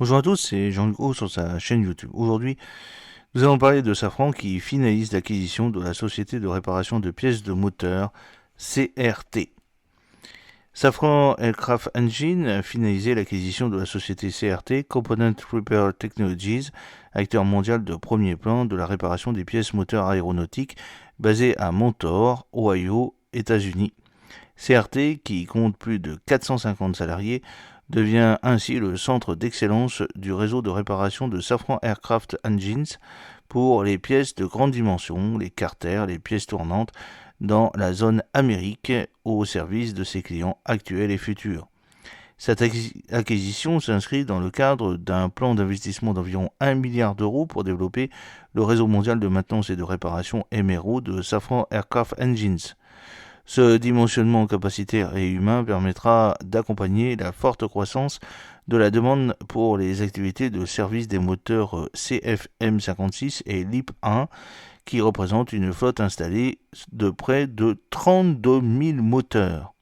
Bonjour à tous, c'est Jean-Luc Haut sur sa chaîne YouTube. Aujourd'hui, nous allons parler de Safran qui finalise l'acquisition de la société de réparation de pièces de moteur CRT. Safran Aircraft Engine a finalisé l'acquisition de la société CRT, Component Repair Technologies, acteur mondial de premier plan de la réparation des pièces moteurs aéronautiques, basée à Montour, Ohio, États-Unis. CRT, qui compte plus de 450 salariés, devient ainsi le centre d'excellence du réseau de réparation de Safran Aircraft Engines pour les pièces de grande dimension, les carters, les pièces tournantes, dans la zone Amérique au service de ses clients actuels et futurs. Cette acquisition s'inscrit dans le cadre d'un plan d'investissement d'environ 1 milliard d'euros pour développer le réseau mondial de maintenance et de réparation MRO de Safran Aircraft Engines. Ce dimensionnement capacitaire et humain permettra d'accompagner la forte croissance de la demande pour les activités de service des moteurs CFM56 et LEAP-1, qui représentent une flotte installée de près de 32 000 moteurs.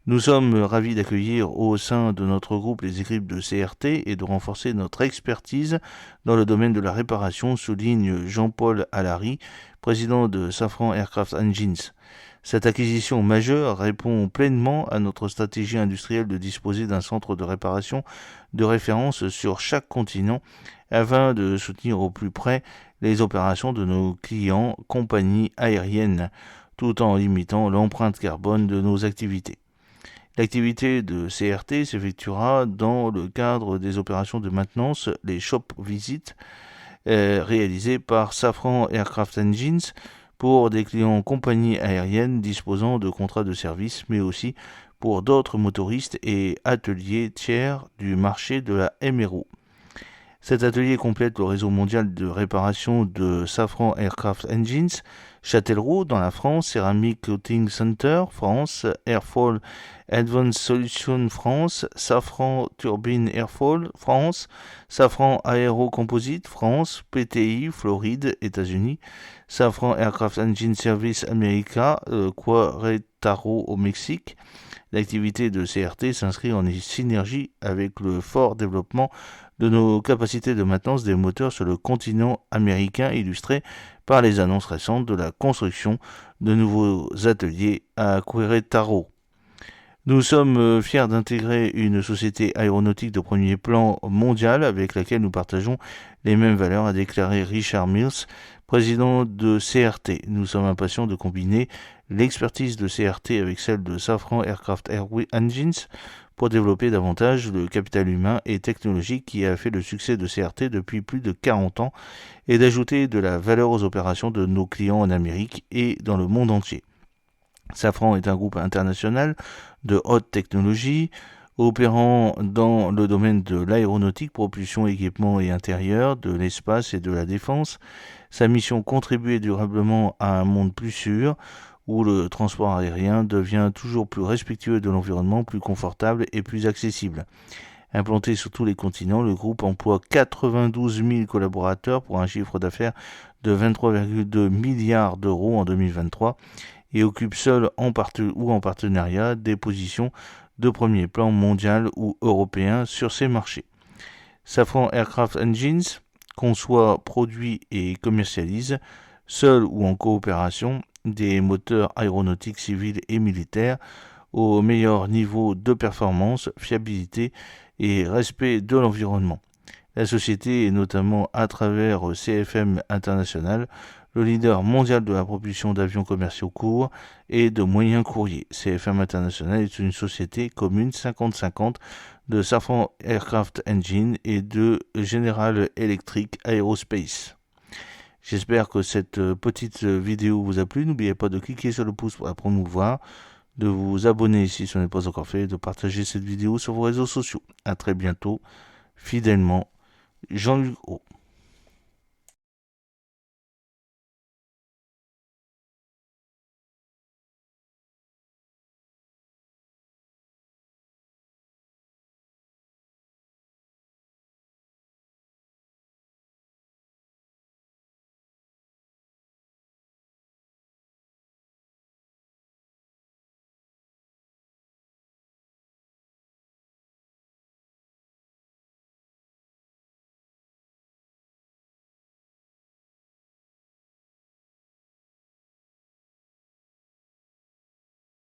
Nous sommes ravis d'accueillir au sein de notre groupe les équipes de CRT et de renforcer notre expertise dans le domaine de la réparation, souligne Jean-Paul Allary, président de Safran Aircraft Engines. Cette acquisition majeure répond pleinement à notre stratégie industrielle de disposer d'un centre de réparation de référence sur chaque continent afin de soutenir au plus près les opérations de nos clients compagnies aériennes, tout en limitant l'empreinte carbone de nos activités. L'activité de CRT s'effectuera dans le cadre des opérations de maintenance, les shop visits, réalisées par Safran Aircraft Engines pour des clients compagnies aériennes disposant de contrats de service, mais aussi pour d'autres motoristes et ateliers tiers du marché de la MRO. Cet atelier complète le réseau mondial de réparation de Safran Aircraft Engines, Châtellerault dans la France, Ceramic Coating Center France, Airfall Advanced Solutions France, Safran Turbine Airfall France, Safran Aero Composite France, PTI Floride États-Unis, Safran Aircraft Engine Service America, Querétaro au Mexique. L'activité de CRT s'inscrit en synergie avec le fort développement de nos capacités de maintenance des moteurs sur le continent américain, illustré par les annonces récentes de la construction de nouveaux ateliers à Querétaro. Nous sommes fiers d'intégrer une société aéronautique de premier plan mondial avec laquelle nous partageons les mêmes valeurs, a déclaré Richard Mills, président de CRT. Nous sommes impatients de combiner l'expertise de CRT avec celle de Safran Aircraft Engines pour développer davantage le capital humain et technologique qui a fait le succès de CRT depuis plus de 40 ans et d'ajouter de la valeur aux opérations de nos clients en Amérique et dans le monde entier. Safran est un groupe international de haute technologie, opérant dans le domaine de l'aéronautique, propulsion, équipement et intérieur, de l'espace et de la défense. Sa mission contribuer durablement à un monde plus sûr, où le transport aérien devient toujours plus respectueux de l'environnement, plus confortable et plus accessible. Implanté sur tous les continents, le groupe emploie 92 000 collaborateurs pour un chiffre d'affaires de 23,2 milliards d'euros en 2023 et occupe seul ou en partenariat des positions de premier plan mondial ou européen sur ces marchés. Safran Aircraft Engines conçoit, produit et commercialise, seul ou en coopération, des moteurs aéronautiques civils et militaires au meilleur niveau de performance, fiabilité et respect de l'environnement. La société est notamment à travers CFM International, le leader mondial de la propulsion d'avions commerciaux courts et de moyens courriers. CFM International est une société commune 50-50 de Safran Aircraft Engine et de General Electric Aerospace. J'espère que cette petite vidéo vous a plu. N'oubliez pas de cliquer sur le pouce pour la promouvoir, de vous abonner si ce n'est pas encore fait, et de partager cette vidéo sur vos réseaux sociaux. À très bientôt, fidèlement, Jean-Luc Haut.